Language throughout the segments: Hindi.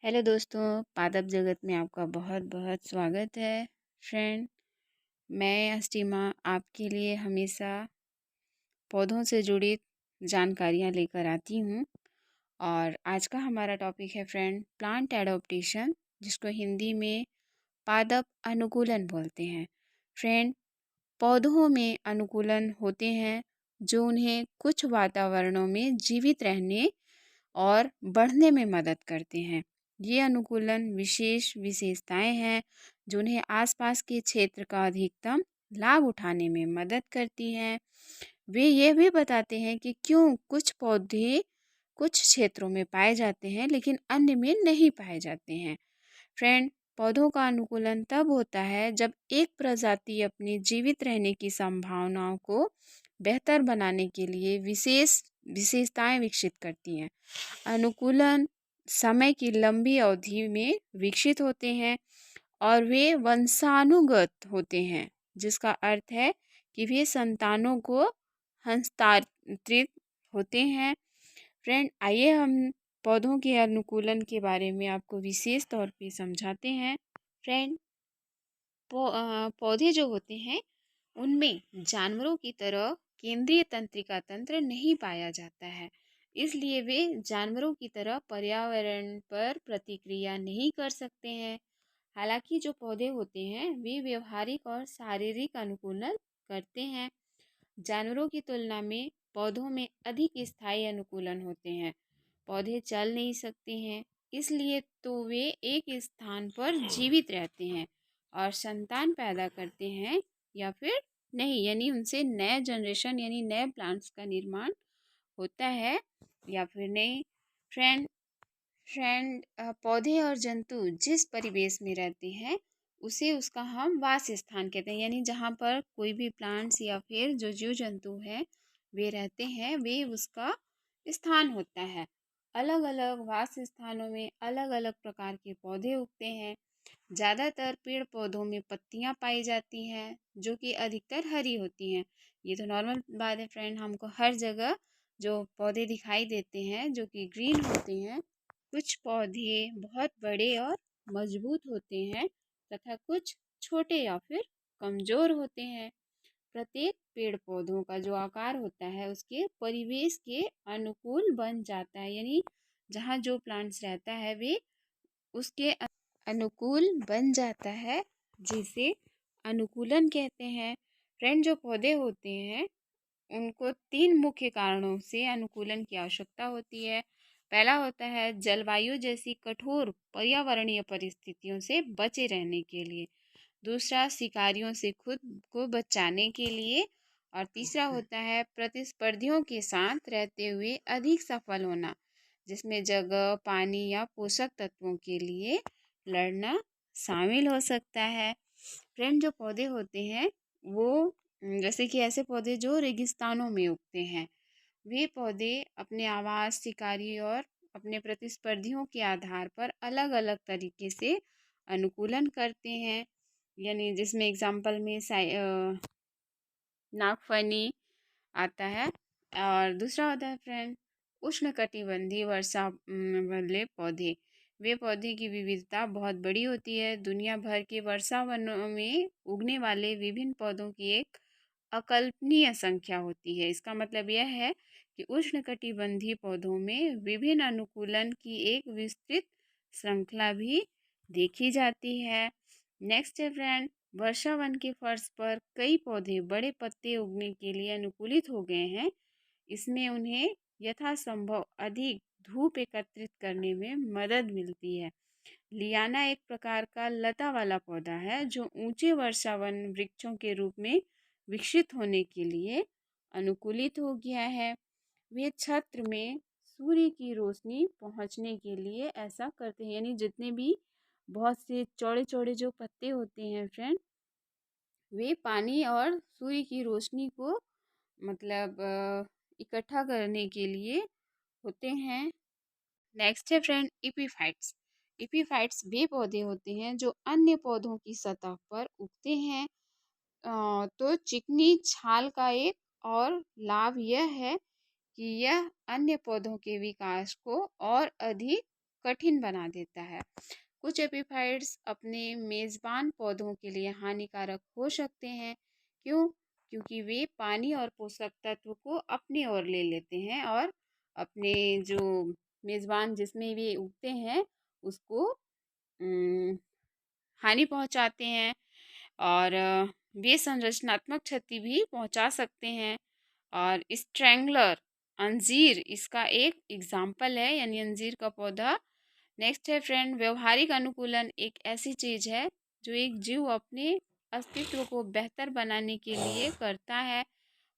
हेलो दोस्तों, पादप जगत में आपका बहुत बहुत स्वागत है। फ्रेंड, मैं अस्टिमा आपके लिए हमेशा पौधों से जुड़ी जानकारियाँ लेकर आती हूँ। और आज का हमारा टॉपिक है फ्रेंड, प्लांट एडोप्टेशन, जिसको हिंदी में पादप अनुकूलन बोलते हैं। फ्रेंड, पौधों में अनुकूलन होते हैं जो उन्हें कुछ वातावरणों में जीवित रहने और बढ़ने में मदद करते हैं। ये अनुकूलन विशेष विशेषताएं हैं जो उन्हें आसपास के क्षेत्र का अधिकतम लाभ उठाने में मदद करती हैं। वे ये भी बताते हैं कि क्यों कुछ पौधे कुछ क्षेत्रों में पाए जाते हैं लेकिन अन्य में नहीं पाए जाते हैं। फ्रेंड, पौधों का अनुकूलन तब होता है जब एक प्रजाति अपनी जीवित रहने की संभावनाओं को बेहतर बनाने के लिए विशेष विशेषताएं विकसित करती हैं। अनुकूलन समय की लंबी अवधि में विकसित होते हैं और वे वंशानुगत होते हैं, जिसका अर्थ है कि वे संतानों को हस्तांतरित होते हैं। फ्रेंड, आइए हम पौधों के अनुकूलन के बारे में आपको विशेष तौर पे समझाते हैं। फ्रेंड, पौधे जो होते हैं उनमें जानवरों की तरह केंद्रीय तंत्रिका तंत्र नहीं पाया जाता है, इसलिए वे जानवरों की तरह पर्यावरण पर प्रतिक्रिया नहीं कर सकते हैं। हालांकि जो पौधे होते हैं वे व्यवहारिक और शारीरिक अनुकूलन करते हैं। जानवरों की तुलना में पौधों में अधिक स्थायी अनुकूलन होते हैं। पौधे चल नहीं सकते हैं, इसलिए तो वे एक स्थान पर जीवित रहते हैं और संतान पैदा करते हैं या फिर नहीं, यानी उनसे नए जनरेशन यानी नए प्लांट्स का निर्माण होता है या फिर नहीं। फ्रेंड फ्रेंड पौधे और जंतु जिस परिवेश में रहते हैं उसे उसका हम वास स्थान कहते हैं, यानी जहाँ पर कोई भी प्लांट्स या फिर जो जीव जंतु हैं वे रहते हैं, वे उसका स्थान होता है। अलग अलग वास स्थानों में अलग अलग प्रकार के पौधे उगते हैं। ज़्यादातर पेड़ पौधों में पत्तियां पाई जाती हैं जो कि अधिकतर हरी होती हैं। ये तो नॉर्मल बात है फ्रेंड, हमको हर जगह जो पौधे दिखाई देते हैं जो कि ग्रीन होते हैं। कुछ पौधे बहुत बड़े और मजबूत होते हैं तथा कुछ छोटे या फिर कमज़ोर होते हैं। प्रत्येक पेड़ पौधों का जो आकार होता है उसके परिवेश के अनुकूल बन जाता है, यानी जहाँ जो प्लांट्स रहता है वे उसके अनुकूल बन जाता है, जिसे अनुकूलन कहते हैं। फ्रेंड, जो पौधे होते हैं उनको 3 मुख्य कारणों से अनुकूलन की आवश्यकता होती है। पहला होता है जलवायु जैसी कठोर पर्यावरणीय परिस्थितियों से बचे रहने के लिए। दूसरा, शिकारियों से खुद को बचाने के लिए। और तीसरा होता है प्रतिस्पर्धियों के साथ रहते हुए अधिक सफल होना, जिसमें जगह, पानी या पोषक तत्वों के लिए लड़ना शामिल हो सकता है। फ्रेंड, जो पौधे होते हैं वो जैसे कि ऐसे पौधे जो रेगिस्तानों में उगते हैं, वे पौधे अपने आवास, शिकारी और अपने प्रतिस्पर्धियों के आधार पर अलग अलग तरीके से अनुकूलन करते हैं। यानी जिसमें एग्जाम्पल में नागफनी आता है। और दूसरा होता है फ्रेंड उष्णकटिबंधीय वर्षा वाले पौधे। वे पौधे की विविधता बहुत बड़ी होती है। दुनिया भर के वर्षावनों में उगने वाले विभिन्न पौधों की एक अकल्पनीय संख्या होती है। इसका मतलब यह है कि उष्णकटिबंधीय पौधों में विभिन्न अनुकूलन की एक विस्तृत श्रृंखला भी देखी जाती है। नेक्स्ट है फ्रेंड, वर्षावन के फर्श पर कई पौधे बड़े पत्ते उगने के लिए अनुकूलित हो गए हैं। इसमें उन्हें यथासंभव अधिक धूप एकत्रित करने में मदद मिलती है। लियाना एक प्रकार का लता वाला पौधा है जो ऊंचे वर्षावन वृक्षों के रूप में विकसित होने के लिए अनुकूलित हो गया है। वे छत्र में सूर्य की रोशनी पहुंचने के लिए ऐसा करते हैं, यानी जितने भी बहुत से चौड़े चौड़े जो पत्ते होते हैं फ्रेंड, वे पानी और सूर्य की रोशनी को मतलब इकट्ठा करने के लिए होते हैं। नेक्स्ट है फ्रेंड इपीफाइट्स। इपीफाइट्स वे पौधे होते हैं जो अन्य पौधों की सतह पर उगते हैं। तो चिकनी छाल का एक और लाभ यह है कि यह अन्य पौधों के विकास को और अधिक कठिन बना देता है। कुछ एपीफाइट्स अपने मेज़बान पौधों के लिए हानिकारक हो सकते हैं। क्यों? क्योंकि वे पानी और पोषक तत्व को अपनी ओर ले लेते हैं और अपने जो मेज़बान जिसमें वे उगते हैं उसको हानि पहुंचाते हैं और वे संरचनात्मक क्षति भी पहुंचा सकते हैं। और स्ट्रैंगलर अंजीर इसका एक एग्जाम्पल है, यानी अंजीर का पौधा। नेक्स्ट है फ्रेंड, व्यवहारिक अनुकूलन एक ऐसी चीज है जो एक जीव अपने अस्तित्व को बेहतर बनाने के लिए करता है।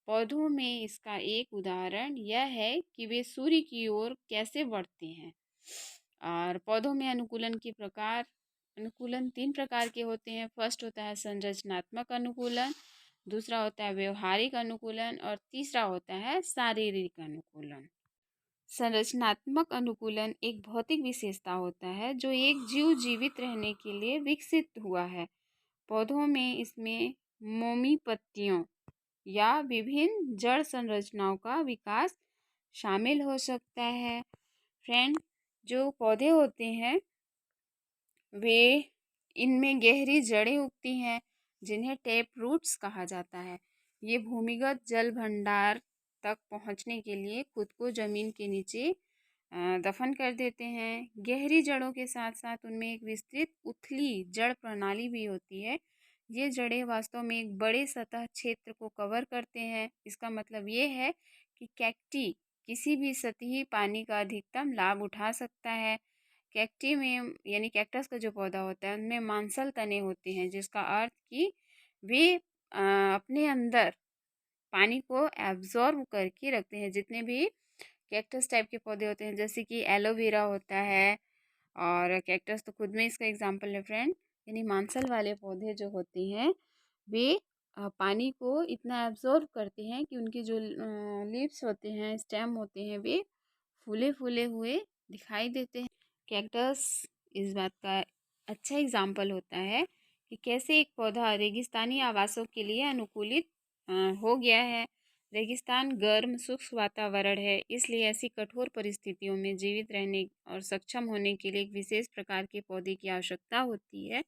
पौधों में इसका एक उदाहरण यह है कि वे सूर्य की ओर कैसे बढ़ते हैं। और पौधों में अनुकूलन 3 प्रकार के होते हैं। फर्स्ट होता है संरचनात्मक अनुकूलन, दूसरा होता है व्यवहारिक अनुकूलन और तीसरा होता है शारीरिक अनुकूलन। संरचनात्मक अनुकूलन एक भौतिक विशेषता होता है जो एक जीव जीवित रहने के लिए विकसित हुआ है। पौधों में इसमें मोमी पत्तियों या विभिन्न जड़ संरचनाओं का विकास शामिल हो सकता है। फ्रेंड, जो पौधे होते हैं वे इनमें गहरी जड़ें उगती हैं जिन्हें टैप रूट्स कहा जाता है। ये भूमिगत जल भंडार तक पहुंचने के लिए खुद को ज़मीन के नीचे दफन कर देते हैं। गहरी जड़ों के साथ साथ उनमें एक विस्तृत उथली जड़ प्रणाली भी होती है। ये जड़ें वास्तव में एक बड़े सतह क्षेत्र को कवर करते हैं। इसका मतलब ये है कि कैक्टी किसी भी सतही पानी का अधिकतम लाभ उठा सकता है। कैक्टी में यानी कैक्टस का जो पौधा होता है उनमें मांसल तने होते हैं, जिसका अर्थ कि वे अपने अंदर पानी को एब्जॉर्ब करके रखते हैं। जितने भी कैक्टस टाइप के पौधे होते हैं जैसे कि एलोवेरा होता है, और कैक्टस तो खुद में इसका एग्जाम्पल है फ्रेंड। यानी मांसल वाले पौधे जो होते हैं वे पानी को इतना एब्जॉर्ब करते हैं कि उनके जो लीव्स होते हैं, स्टेम होते हैं, वे फूले फूले हुए दिखाई देते हैं। कैक्टस इस बात का अच्छा एग्जाम्पल होता है कि कैसे एक पौधा रेगिस्तानी आवासों के लिए अनुकूलित हो गया है। रेगिस्तान गर्म शुष्क वातावरण है, इसलिए ऐसी कठोर परिस्थितियों में जीवित रहने और सक्षम होने के लिए एक विशेष प्रकार के पौधे की आवश्यकता होती है।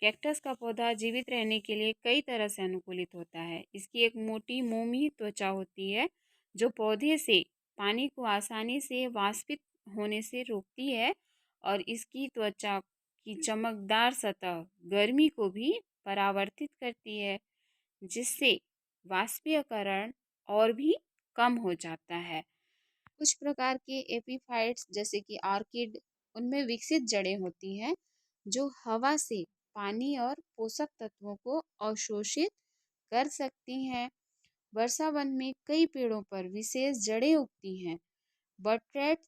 कैक्टस का पौधा जीवित रहने के लिए कई तरह से अनुकूलित होता है। इसकी एक मोटी मोमी त्वचा होती है जो पौधे से पानी को आसानी से वाष्पित होने से रोकती है, और इसकी त्वचा की चमकदार सतह गर्मी को भी परावर्तित करती है, जिससे वाष्पीयकरण और भी कम हो जाता है। कुछ प्रकार के एपीफाइट्स जैसे कि ऑर्किड, उनमें विकसित जड़ें होती हैं जो हवा से पानी और पोषक तत्वों को अवशोषित कर सकती हैं। वर्षा वन में कई पेड़ों पर विशेष जड़ें उगती हैं। बटरेट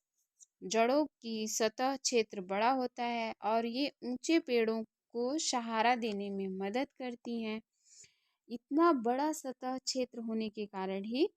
जड़ों की सतह क्षेत्र बड़ा होता है और ये ऊंचे पेड़ों को सहारा देने में मदद करती हैं। इतना बड़ा सतह क्षेत्र होने के कारण ही